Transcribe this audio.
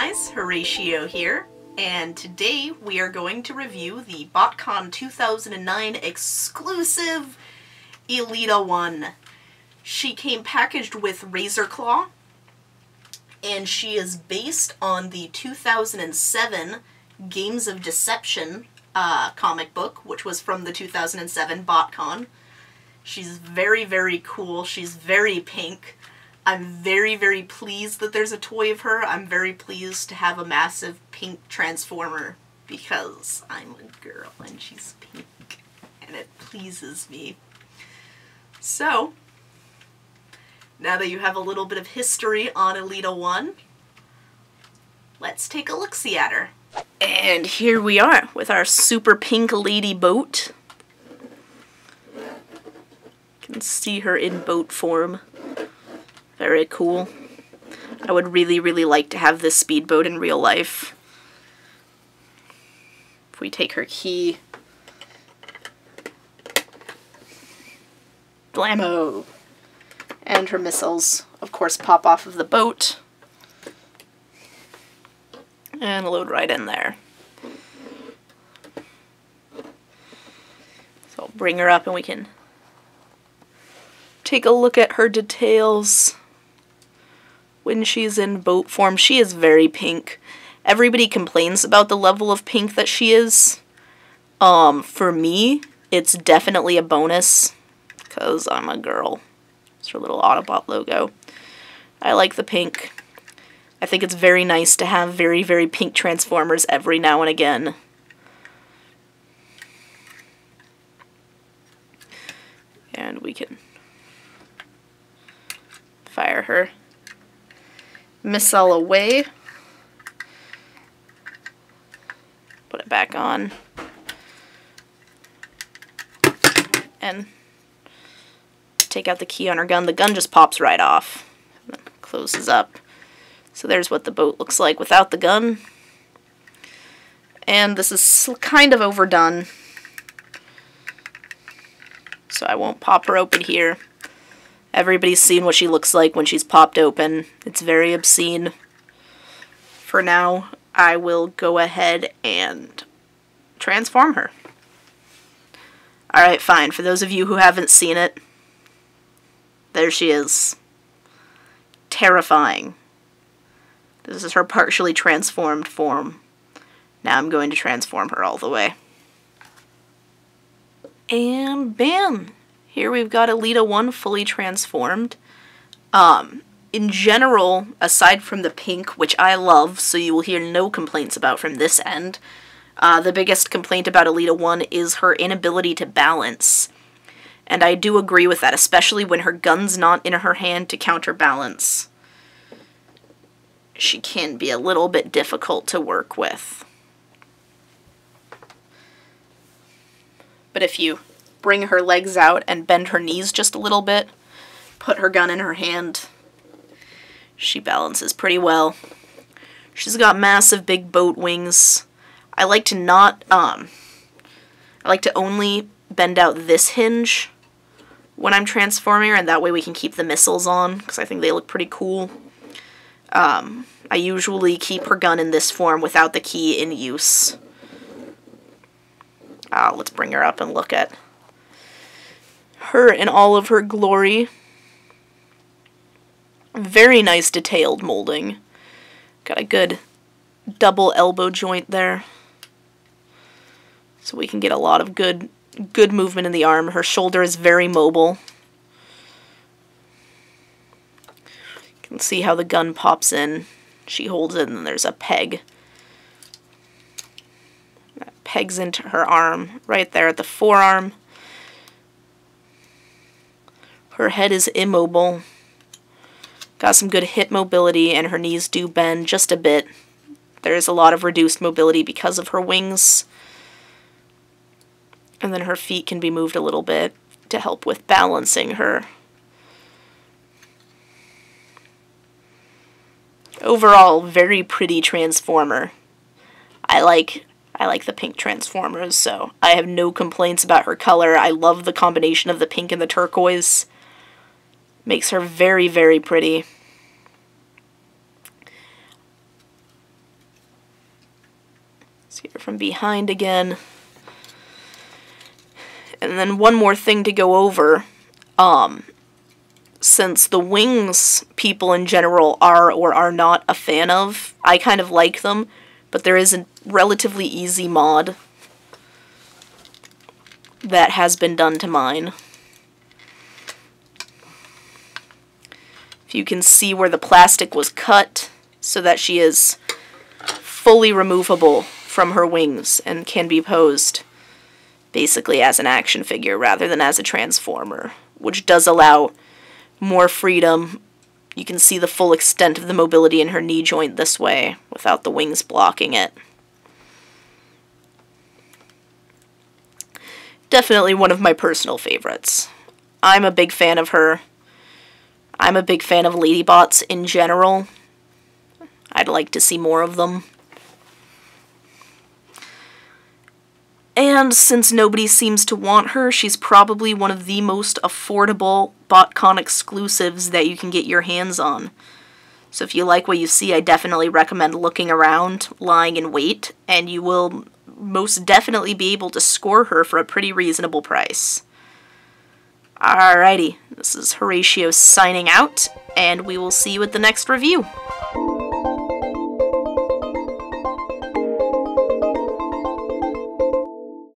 guys, Horatio here, and today we are going to review the Botcon 2009 exclusive Elita-1. She came packaged with Razor Claw, and she is based on the 2007 Games of Deception comic book, which was from the 2007 Botcon. She's very, very cool. She's very pink. I'm very, very pleased that there's a toy of her. I'm very pleased to have a massive pink Transformer because I'm a girl and she's pink and it pleases me. So, now that you have a little bit of history on Elita-1, let's take a look-see at her. And here we are with our super pink lady boat. You can see her in boat form. Very cool. I would really, really like to have this speedboat in real life. If we take her key. Blammo! And her missiles, of course, pop off of the boat. And load right in there. So I'll bring her up and we can take a look at her details. When she's in boat form, she is very pink. Everybody complains about the level of pink that she is. For me, it's definitely a bonus, because I'm a girl. It's her little Autobot logo. I like the pink. I think it's very nice to have very, very pink Transformers every now and again. And we can fire her missile away. Put it back on. And take out the key on her gun. The gun just pops right off. And then closes up. So there's what the boat looks like without the gun. And this is kind of overdone. So I won't pop her open here. Everybody's seen what she looks like when she's popped open. It's very obscene. For now, I will go ahead and transform her. Alright, fine. For those of you who haven't seen it, there she is. Terrifying. This is her partially transformed form. Now I'm going to transform her all the way. And bam! Here we've got Elita-1 fully transformed. In general, aside from the pink, which I love, so you will hear no complaints about from this end, the biggest complaint about Elita-1 is her inability to balance. And I do agree with that, especially when her gun's not in her hand to counterbalance. She can be a little bit difficult to work with. But if you bring her legs out and bend her knees just a little bit, put her gun in her hand, she balances pretty well. She's got massive big boat wings. I like to only bend out this hinge when I'm transforming her, and that way we can keep the missiles on, because I think they look pretty cool. I usually keep her gun in this form without the key in use. Let's bring her up and look at her in all of her glory. Very nice detailed molding. Got a good double elbow joint there. So we can get a lot of good movement in the arm. Her shoulder is very mobile. You can see how the gun pops in. She holds it and then there's a peg. That pegs into her arm right there at the forearm. Her head is immobile. Got some good hip mobility, and her knees do bend just a bit. There is a lot of reduced mobility because of her wings. And then her feet can be moved a little bit to help with balancing her. Overall, very pretty Transformer. I like the pink Transformers, so I have no complaints about her color. I love the combination of the pink and the turquoise. Makes her very, very pretty. Let's get her from behind again. And then one more thing to go over. Since the wings people in general are or are not a fan of, I kind of like them, but there is a relatively easy mod that has been done to mine. If you can see where the plastic was cut so that she is fully removable from her wings and can be posed basically as an action figure rather than as a transformer, which does allow more freedom. You can see the full extent of the mobility in her knee joint this way without the wings blocking it. Definitely one of my personal favorites. I'm a big fan of her. I'm a big fan of ladybots in general. I'd like to see more of them. And since nobody seems to want her, she's probably one of the most affordable Botcon exclusives that you can get your hands on. So if you like what you see, I definitely recommend looking around, lying in wait, and you will most definitely be able to score her for a pretty reasonable price. Alrighty, this is Horatio signing out, and we will see you at the next review.